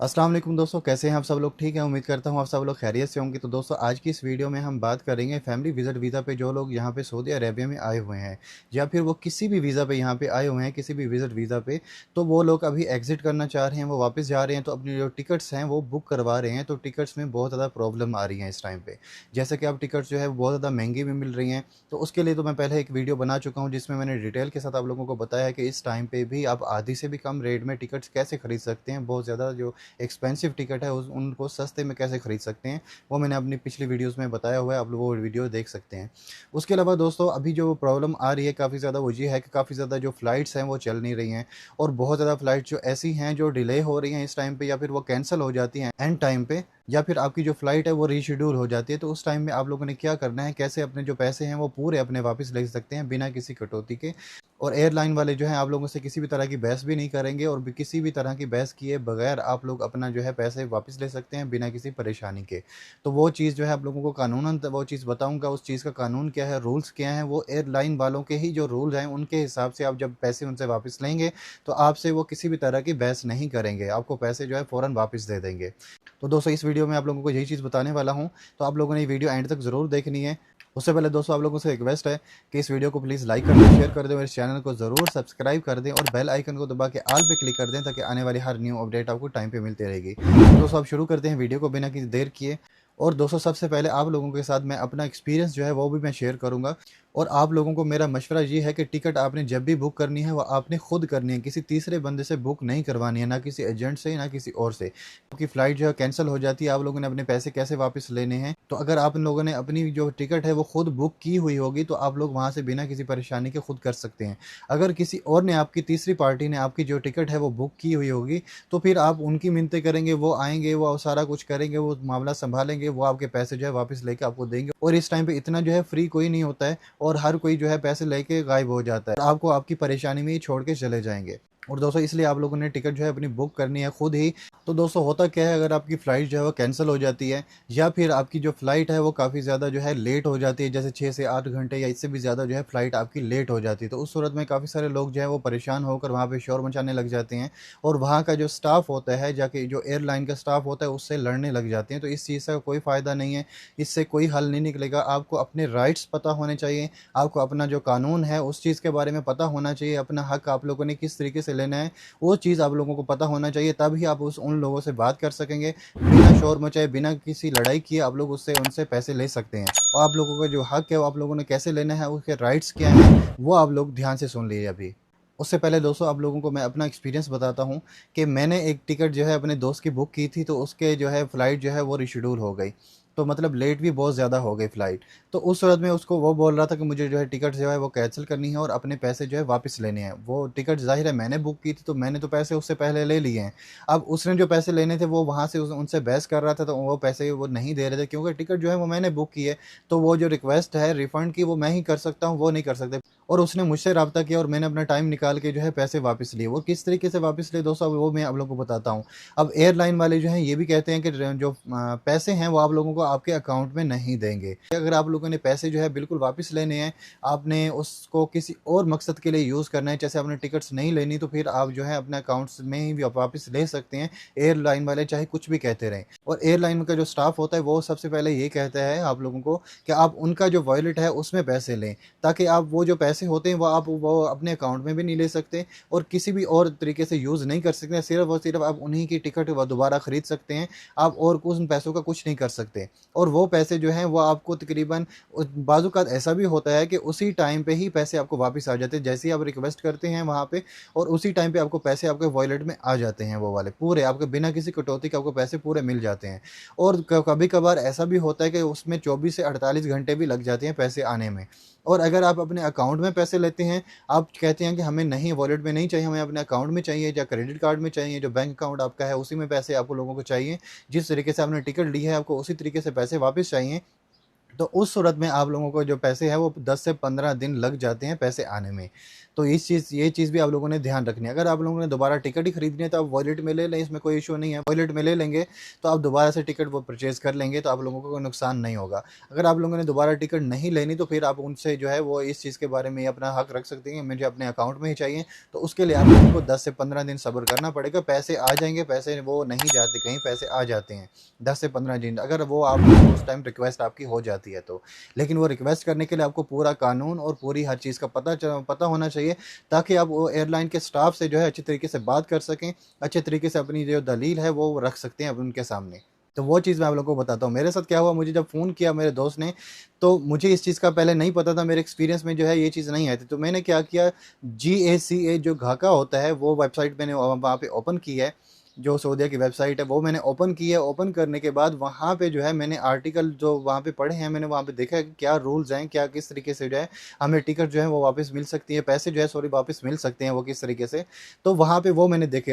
अस्सलाम वालेकुम दोस्तों, कैसे हैं आप सब लोग? ठीक है, उम्मीद करता हूँ आप सब लोग खैरियत से होंगे। तो दोस्तों, आज की इस वीडियो में हम बात करेंगे फैमिली विज़िट वीज़ा पे जो लोग यहाँ पे सऊदी अरेबिया में आए हुए हैं, या फिर वो किसी भी वीज़ा पे यहाँ पे आए हुए हैं, किसी भी विज़िट वीज़ा पे। तो वो लोग अभी एग्ज़िट करना चाह रहे हैं, वो वापस जा रहे हैं, तो अपनी जो टिकट्स हैं वो बुक करवा रहे हैं। तो टिकट्स में बहुत ज़्यादा प्रॉब्लम आ रही है इस टाइम पे। जैसे कि अब टिकट्स जो है वो बहुत ज़्यादा महंगी भी मिल रही हैं। तो उसके लिए तो मैं पहले एक वीडियो बना चुका हूँ, जिसमें मैंने डिटेल के साथ आप लोगों को बताया है कि इस टाइम पे भी आप आधी से भी कम रेट में टिकट्स कैसे खरीद सकते हैं। बहुत ज़्यादा जो एक्सपेंसिव टिकट है उस उनको सस्ते में कैसे खरीद सकते हैं, वो मैंने अपनी पिछली वीडियोस में बताया हुआ है, आप लोग वो वीडियो देख सकते हैं। उसके अलावा दोस्तों, अभी जो प्रॉब्लम आ रही है काफ़ी ज़्यादा, वो ये है कि काफ़ी ज़्यादा जो फ़्लाइट्स हैं वो चल नहीं रही हैं, और बहुत ज़्यादा फ़्लाइट्स जो ऐसी हैं जो डिले हो रही हैं इस टाइम पे, या फिर वो कैंसिल हो जाती हैं एंड टाइम पे, या फिर आपकी जो फ़्लाइट है वो रीशेड्यूल हो जाती है। तो उस टाइम में आप लोगों ने क्या करना है, कैसे अपने जो पैसे हैं वो पूरे अपने वापस ले सकते हैं बिना किसी कटौती के। और एयरलाइन वाले जो हैं आप लोगों से किसी भी तरह की बहस भी नहीं करेंगे, और भी किसी भी तरह की बहस किए बगैर आप लोग अपना जो है पैसे वापस ले सकते हैं बिना किसी परेशानी के। तो वो चीज़ जो है आप लोगों को कानूनन वो चीज़ बताऊँगा, उस चीज़ का कानून क्या है, रूल्स क्या हैं, वो एयरलाइन वालों के ही जो रूल्स हैं उनके हिसाब से आप जब पैसे उनसे वापस लेंगे, तो आपसे वो किसी भी तरह की बहस नहीं करेंगे, आपको पैसे जो है फ़ौरन वापस दे देंगे। तो दोस्तों, इस वीडियो में आप लोगों को यही चीज़ बताने वाला हूँ, तो आप लोगों ने ये वीडियो एंड तक ज़रूर देखनी है। उससे पहले दोस्तों, आप लोगों से रिक्वेस्ट है कि इस वीडियो को प्लीज़ लाइक कर दें, शेयर कर दें, और इस चैनल को ज़रूर सब्सक्राइब कर दें, और बेल आइकन को दबा के ऑल पे क्लिक कर दें, ताकि आने वाली हर न्यू अपडेट आपको टाइम पे मिलती रहेगी। तो दोस्तों, अब शुरू करते हैं वीडियो को बिना किसी देर किए। और दोस्तों, सबसे पहले आप लोगों के साथ मैं अपना एक्सपीरियंस जो है वो भी मैं शेयर करूँगा। और आप लोगों को मेरा मशवरा ये है कि टिकट आपने जब भी बुक करनी है, वो आपने खुद करनी है, किसी तीसरे बंदे से बुक नहीं करवानी है, ना किसी एजेंट से, ना किसी और से। क्योंकि फ़्लाइट जो है कैंसिल हो जाती है, आप लोगों ने अपने पैसे कैसे वापस लेने हैं? तो अगर आप लोगों ने अपनी जो टिकट है वो खुद बुक की हुई होगी, तो आप लोग वहाँ से बिना किसी परेशानी के खुद कर सकते हैं। अगर किसी और ने, आपकी तीसरी पार्टी ने आपकी जो टिकट है वो बुक की हुई होगी, तो फिर आप उनकी मिन्नतें करेंगे, वो आएँगे, वो सारा कुछ करेंगे, वो मामला सँभालेंगे, वो आपके पैसे जो है वापस लेके आपको देंगे। और इस टाइम पे इतना जो है फ्री कोई नहीं होता है, और हर कोई जो है पैसे लेके गायब हो जाता है, और आपको आपकी परेशानी में ही छोड़ के चले जाएँगे। और दोस्तों, इसलिए आप लोगों ने टिकट जो है अपनी बुक करनी है खुद ही। तो दोस्तों, होता क्या है, अगर आपकी फ़्लाइट जो है वो कैंसिल हो जाती है, या फिर आपकी जो फ़्लाइट है वो काफ़ी ज़्यादा जो है लेट हो जाती है, जैसे 6 से 8 घंटे या इससे भी ज़्यादा जो है फ़्लाइट आपकी लेट हो जाती है, तो उस सूरत में काफ़ी सारे लोग जो है वो परेशान होकर वहाँ पे शोर मचाने लग जाते हैं, और वहाँ का जो स्टाफ़ होता है, जाके जो एयरलाइन का स्टाफ़ होता है उससे लड़ने लग जाते हैं। तो इस चीज़ का कोई फ़ायदा नहीं है, इससे कोई हल नहीं निकलेगा। आपको अपने राइट्स पता होने चाहिए, आपको अपना जो कानून है उस चीज़ के बारे में पता होना चाहिए, अपना हक आप लोगों ने किस तरीके से लेना है, वो चीज़ आप लोगों को पता होना चाहिए। तभी आप उन लोगों से बात कर सकेंगे, बिना शोर मचाए, बिना किसी लड़ाई किए आप लोग उससे उनसे पैसे ले सकते हैं। और आप लोगों का जो हक है वो आप लोगों ने कैसे लेना है, उसके राइट्स क्या हैं, वो आप लोग ध्यान से सुन लीजिए अभी। उससे पहले दोस्तों, आप लोगों को मैं अपना एक्सपीरियंस बताता हूँ कि मैंने एक टिकट जो है अपने दोस्त की बुक की थी, तो उसके जो है फ़्लाइट जो है वो रीशेड्यूल हो गई। तो मतलब लेट भी बहुत ज़्यादा हो गई फ़्लाइट। तो उस सूरत में उसको वो बोल रहा था कि मुझे जो है टिकट जो है वो कैंसल करनी है, और अपने पैसे जो है वापस लेने हैं। वो टिकट ज़ाहिर है मैंने बुक की थी, तो मैंने तो पैसे उससे पहले ले लिए हैं। अब उसने जो पैसे लेने थे वो वहाँ से उनसे बहस कर रहा था, तो वो पैसे वो नहीं दे रहे थे, क्योंकि टिकट जो है वो मैंने बुक की है। तो वो जो रिक्वेस्ट है रिफ़ंड की, वो मैं ही कर सकता हूँ, वो नहीं कर सकते। और उसने मुझसे राब्ता किया, और मैंने अपना टाइम निकाल के जो है पैसे वापस लिए। वो किस तरीके से वापस लिए दोस्तों, अब वो मैं आप लोगों को बताता हूँ। अब एयरलाइन वाले जो हैं ये भी कहते हैं कि जो पैसे हैं वो आप लोगों को आपके अकाउंट में नहीं देंगे। अगर आप लोगों ने पैसे जो है बिल्कुल वापस लेने हैं, आपने उसको किसी और मकसद के लिए यूज़ करना है, जैसे आपने टिकट्स नहीं लेनी, तो फिर आप जो है अपने अकाउंट्स में ही वापस ले सकते हैं। एयरलाइन वाले चाहे कुछ भी कहते रहें, और एयरलाइन का जो स्टाफ होता है वो सबसे पहले ये कहता है आप लोगों को कि आप उनका जो वॉलेट है उसमें पैसे लें, ताकि आप वो जो पैसे होते हैं वो अपने अकाउंट में भी नहीं ले सकते, और किसी भी और तरीके से यूज़ नहीं कर सकते। सिर्फ़ और सिर्फ़ आप उन्हीं की टिकट वो दोबारा खरीद सकते हैं, आप और उन पैसों का कुछ नहीं कर सकते। और वो पैसे जो हैं वो आपको तकरीबन बाज़-औक़ात ऐसा भी होता है कि उसी टाइम पे ही पैसे आपको वापस आ जाते हैं, जैसे ही आप रिक्वेस्ट करते हैं वहाँ पे, और उसी टाइम पे आपको पैसे आपके वॉलेट में आ जाते हैं, वो वाले पूरे आपके बिना किसी कटौती के आपको पैसे पूरे मिल जाते हैं। और कभी-कभार ऐसा भी होता है कि उसमें 24 से 48 घंटे भी लग जाते हैं पैसे आने में। और अगर आप अपने अकाउंट में पैसे लेते हैं, आप कहते हैं कि हमें नहीं, वॉलेट में नहीं चाहिए, हमें अपने अकाउंट में चाहिए, या क्रेडिट कार्ड में चाहिए, जो बैंक अकाउंट आपका है उसी में पैसे आपको लोगों को चाहिए, जिस तरीके से आपने टिकट ली है आपको उसी तरीके से पैसे वापस चाहिए, तो उस सूरत में आप लोगों को जो पैसे हैं वो 10 से 15 दिन लग जाते हैं पैसे आने में। तो ये चीज़ भी आप लोगों ने ध्यान रखनी है। अगर आप लोगों ने दोबारा टिकट ही खरीदनी है तो आप वॉलेट में ले लें, इसमें कोई इश्यू नहीं है। वॉलेट में ले लेंगे तो आप दोबारा से टिकट वो परचेज़ कर लेंगे, तो आप लोगों को कोई नुकसान नहीं होगा। अगर आप लोगों ने दोबारा टिकट नहीं लेनी तो फिर आप उनसे जो है वो इस चीज़ के बारे में अपना हक रख सकते हैं, मुझे अपने अकाउंट में ही चाहिए। तो उसके लिए आप लोगों को 10 से 15 दिन सब्र करना पड़ेगा। पैसे आ जाएँगे, पैसे वो नहीं जाते कहीं, पैसे आ जाते हैं 10 से 15 दिन, अगर वो आप उस टाइम रिक्वेस्ट आपकी हो जाती है तो। लेकिन वो रिक्वेस्ट करने के लिए आपको पूरा कानून और पूरी हर चीज़ का पता होना चाहिए, ताकि आप वो एयरलाइन के स्टाफ से जो है अच्छे तरीके से बात कर सकें, अच्छे तरीके से अपनी जो दलील है वो रख सकते हैं अब उनके सामने। तो वो चीज़ मैं आप लोगों को बताता हूँ। मेरे साथ क्या हुआ, मुझे जब फ़ोन किया मेरे दोस्त ने, तो मुझे इस चीज़ का पहले नहीं पता था, मेरे एक्सपीरियंस में जो है ये चीज़ नहीं आई थी। तो मैंने क्या किया, GACA जो घाका होता है वो वेबसाइट मैंने वहाँ पे ओपन की है, जो सऊदीया की वेबसाइट है वो मैंने ओपन की है। ओपन करने के बाद वहाँ पे जो है मैंने आर्टिकल जो वहाँ पे पढ़े हैं, मैंने वहाँ पे देखा है कि क्या रूल्स हैं, क्या किस तरीके से जो है हमें टिकट जो है वो वापस मिल सकती है, पैसे जो है सॉरी वापस मिल सकते हैं वो किस तरीके से। तो वहाँ पे वो मैंने देखे,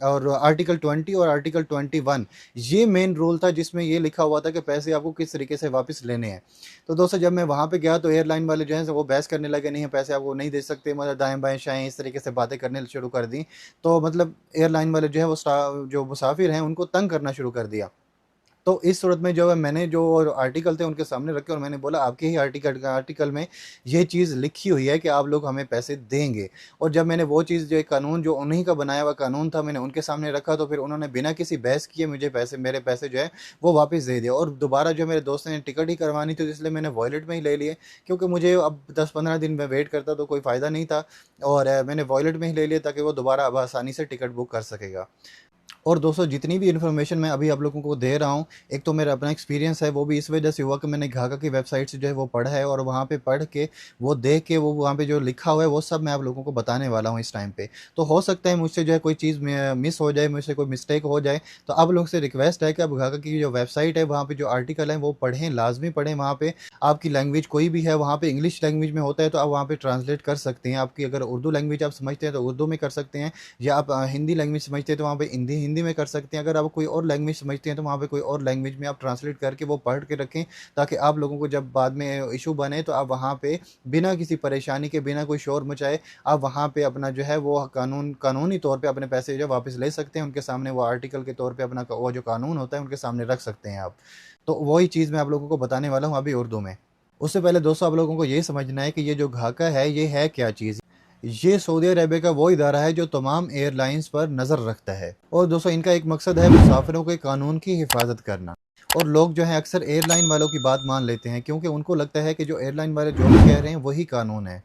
और आर्टिकल 20 और आर्टिकल 21 ये मेन रूल था, जिसमें ये लिखा हुआ था कि पैसे आपको किस तरीके से वापस लेने हैं। तो दोस्तों जब मैं वहाँ पे गया तो एयरलाइन वाले जो हैं वो बहस करने लगे, नहीं है पैसे आपको नहीं दे सकते, मतलब दाएँ बाएँ शाएँ इस तरीके से बातें करने शुरू कर दी। तो मतलब एयरलाइन वाले जो है वो जो मुसाफिर हैं उनको तंग करना शुरू कर दिया। तो इस सूरत में जो है मैंने जो आर्टिकल थे उनके सामने रखे और मैंने बोला आपके ही आर्टिकल में ये चीज़ लिखी हुई है कि आप लोग हमें पैसे देंगे। और जब मैंने वो चीज़ जो एक कानून जो उन्हीं का बनाया हुआ कानून था मैंने उनके सामने रखा, तो फिर उन्होंने बिना किसी बहस किए मुझे मेरे पैसे जो है वो वापस दे दिए। और दोबारा जो मेरे दोस्त ने टिकट ही करवानी थी, तो इसलिए मैंने वॉलेट में ही ले लिए, क्योंकि मुझे अब 10-15 दिन में वेट करता तो कोई फ़ायदा नहीं था। और मैंने वॉलेट में ही ले लिया ताकि वो दोबारा अब आसानी से टिकट बुक कर सकेगा। और दोस्तों जितनी भी इन्फॉर्मेशन मैं अभी आप लोगों को दे रहा हूँ, एक तो मेरा अपना एक्सपीरियंस है, वो भी इस वजह से हुआ कि मैंने घाघा की वेबसाइट से जो है वो पढ़ा है, और वहाँ पे पढ़ के वो देख के वो वहाँ पे जो लिखा हुआ है वो सब मैं आप लोगों को बताने वाला हूँ इस टाइम पे। तो हो सकता है मुझसे जो है कोई चीज़ मिस हो जाए, मुझसे कोई मिस्टेक हो जाए, तो आप लोग से रिक्वेस्ट है कि आप घाघा की जो वेबसाइट है वहाँ पे जो आर्टिकल है वो पढ़ें, लाजमी पढ़ें। वहाँ पे आपकी लैंग्वेज कोई भी है, वहाँ पे इंग्लिश लैंग्वेज में होता है तो आप वहाँ पे ट्रांसलेट कर सकते हैं। आपकी अगर उर्दू लैंग्वेज आप समझते हैं तो उर्दू में कर सकते हैं, या आप हिंदी लैंग्वेज समझते हैं तो वहाँ पे हिंदी में कर सकते हैं। अगर आप कोई और लैंग्वेज समझते हैं तो वहाँ पे कोई और लैंग्वेज में आप ट्रांसलेट करके वो पढ़ के रखें, ताकि आप लोगों को जब बाद में इशू बने तो आप वहाँ पे बिना किसी परेशानी के, बिना कोई शोर मचाए, आप वहाँ पे अपना जो है वो कानूनी तौर पे अपने पैसे जो वापस ले सकते हैं। उनके सामने वो आर्टिकल के तौर पे अपना वो जो कानून होता है उनके सामने रख सकते हैं आप। तो वही चीज़ मैं आप लोगों को बताने वाला हूँ अभी उर्दू में। उससे पहले दोस्तों आप लोगों को ये समझना है कि ये जो घाका है ये है क्या चीज़। ये सऊदी अरेबिया का वो इदारा है जो तमाम एयरलाइंस पर नज़र रखता है, और दोस्तों इनका एक मकसद है मुसाफिरों के कानून की हिफाजत करना। और लोग जो हैं अक्सर एयरलाइन वालों की बात मान लेते हैं, क्योंकि उनको लगता है कि जो एयरलाइन वाले जो भी कह रहे हैं वही कानून है।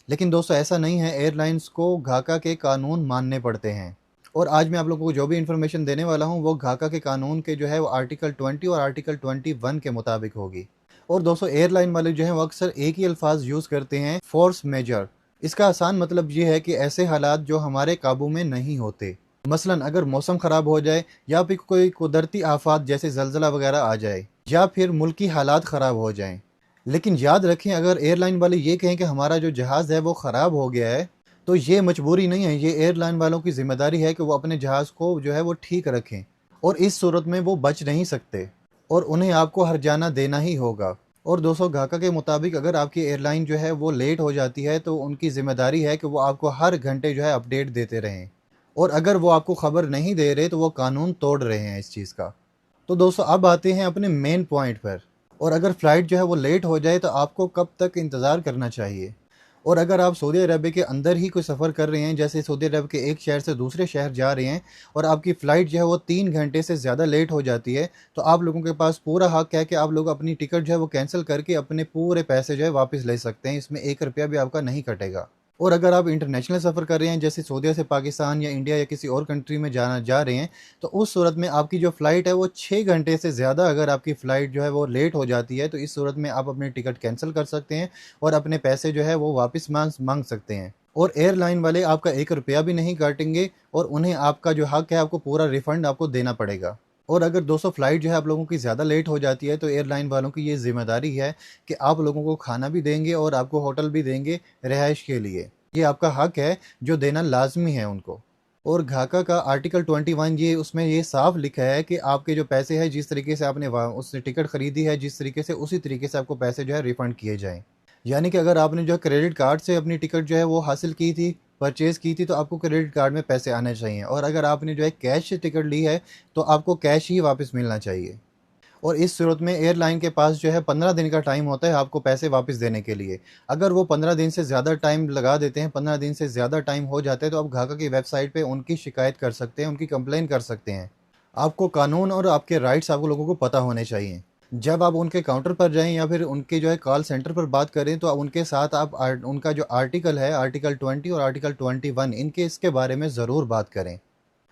लेकिन दोस्तों ऐसा नहीं है, एयरलाइंस को घाका के कानून मानने पड़ते हैं। और आज मैं आप लोगों को जो भी इन्फॉर्मेशन देने वाला हूँ वो घाका के कानून के जो है वो आर्टिकल 20 और आर्टिकल 21 के मुताबिक होगी। और दोस्तों एयरलाइन वाले जो हैं वो अक्सर एक ही अल्फाज यूज़ करते हैं, फोर्स मेजर। इसका आसान मतलब ये है कि ऐसे हालात जो हमारे काबू में नहीं होते। मसलन अगर मौसम ख़राब हो जाए, या फिर कोई कुदरती आफात जैसे ज़लज़ला वगैरह आ जाए, या फिर मुल्की हालात ख़राब हो जाएं। लेकिन याद रखें, अगर एयरलाइन वाले ये कहें कि हमारा जो जहाज़ है वो ख़राब हो गया है, तो ये मजबूरी नहीं है, ये एयरलाइन वालों की ज़िम्मेदारी है कि वो अपने जहाज़ को जो है वो ठीक रखें। और इस सूरत में वो बच नहीं सकते, और उन्हें आपको हर्जाना देना ही होगा। और दोस्तों घाका के मुताबिक अगर आपकी एयरलाइन जो है वो लेट हो जाती है, तो उनकी ज़िम्मेदारी है कि वो आपको हर घंटे जो है अपडेट देते रहें। और अगर वो आपको ख़बर नहीं दे रहे तो वो कानून तोड़ रहे हैं इस चीज़ का। तो दोस्तों अब आते हैं अपने मेन पॉइंट पर। और अगर फ़्लाइट जो है वो लेट हो जाए तो आपको कब तक इंतज़ार करना चाहिए। और अगर आप सऊदी अरब के अंदर ही कोई सफ़र कर रहे हैं, जैसे सऊदी अरब के एक शहर से दूसरे शहर जा रहे हैं, और आपकी फ़्लाइट जो है वो 3 घंटे से ज़्यादा लेट हो जाती है, तो आप लोगों के पास पूरा हक़ है कि आप लोग अपनी टिकट जो है वो कैंसिल करके अपने पूरे पैसे जो है वापस ले सकते हैं। इसमें 1 रुपया भी आपका नहीं कटेगा। और अगर आप इंटरनेशनल सफ़र कर रहे हैं, जैसे सऊदीया से पाकिस्तान या इंडिया या किसी और कंट्री में जा रहे हैं, तो उस सूरत में आपकी जो फ़्लाइट है वो 6 घंटे से ज़्यादा अगर आपकी फ़्लाइट जो है वो लेट हो जाती है, तो इस सूरत में आप अपनी टिकट कैंसिल कर सकते हैं और अपने पैसे जो है वो वापस मांग सकते हैं। और एयरलाइन वाले आपका 1 रुपया भी नहीं काटेंगे, और उन्हें आपका जो हक़ है आपको पूरा रिफ़ंड आपको देना पड़ेगा। और अगर दोस्तों फ़्लाइट जो है आप लोगों की ज़्यादा लेट हो जाती है, तो एयरलाइन वालों की ये ज़िम्मेदारी है कि आप लोगों को खाना भी देंगे और आपको होटल भी देंगे रिहाइश के लिए। ये आपका हक़ है जो देना लाज़मी है उनको। और घाका का आर्टिकल 21 ये उसमें ये साफ लिखा है कि आपके जो पैसे हैं जिस तरीके से आपने उससे टिकट खरीदी है जिस तरीके से उसी तरीके से आपको पैसे जो है रिफ़ंड किए जाएँ। यानी कि अगर आपने जो है क्रेडिट कार्ड से अपनी टिकट जो है वो हासिल की थी, परचेज़ की थी, तो आपको क्रेडिट कार्ड में पैसे आने चाहिए और अगर आपने जो है कैश से टिकट ली है, तो आपको कैश ही वापस मिलना चाहिए। और इस सूरत में एयरलाइन के पास जो है 15 दिन का टाइम होता है आपको पैसे वापस देने के लिए। अगर वो 15 दिन से ज़्यादा टाइम लगा देते हैं, 15 दिन से ज़्यादा टाइम हो जाता है, तो आप घाका की वेबसाइट पे उनकी शिकायत कर सकते हैं, उनकी कंप्लेन कर सकते हैं। आपको कानून और आपके राइट्स आपको लोगों को पता होने चाहिए। जब आप उनके काउंटर पर जाएँ या फिर उनके जो है कॉल सेंटर पर बात करें, तो उनके साथ आप उनका जो आर्टिकल है, आर्टिकल 20 और आर्टिकल 21 इनके इसके बारे में ज़रूर बात करें।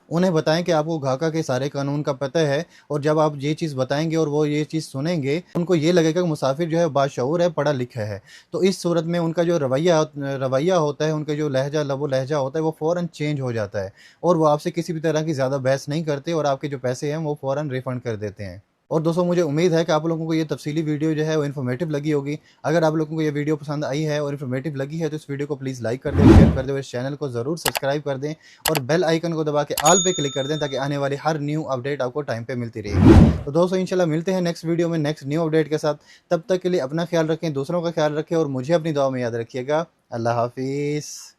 उन्हें बताएँ कि आपको घाका के सारे कानून का पता है और जब आप ये चीज़ बताएँगे और वो ये चीज़ सुनेंगे, उनको ये लगेगा कि मुसाफ़िर जो है बाशऊर है, पढ़ा-लिखा है। तो इस सूरत में उनका जो रवैया होता है, उनका जो लहज़ा लहज़ा होता है, वो फ़ौरन चेंज हो जाता है और वो आपसे किसी भी तरह की ज़्यादा बहस नहीं करते और आपके जो पैसे हैं, वो फ़ौरन रिफ़ंड कर देते हैं। और दोस्तों मुझे उम्मीद है कि आप लोगों को ये तफ़सीली वीडियो जो है वो इन्फॉर्मेटिव लगी होगी। अगर आप लोगों को ये वीडियो पसंद आई है और इन्फॉर्मेटिव लगी है तो इस वीडियो को प्लीज़ लाइक कर दें, शेयर कर दें और इस चैनल को ज़रूर सब्सक्राइब कर दें और बेल आइकन को दबा के ऑल पे क्लिक कर दें ताकि आने वाली हर न्यू अपडेट आपको टाइम पे मिलती रहेगी। तो दोस्तों इंशाल्लाह मिलते हैं नेक्स्ट वीडियो में नेक्स्ट न्यू अपडेट के साथ। तब तक के लिए अपना ख्याल रखें, दूसरों का ख्याल रखें और मुझे अपनी दुआ में याद रखिएगा। अल्लाह हाफ़िज़।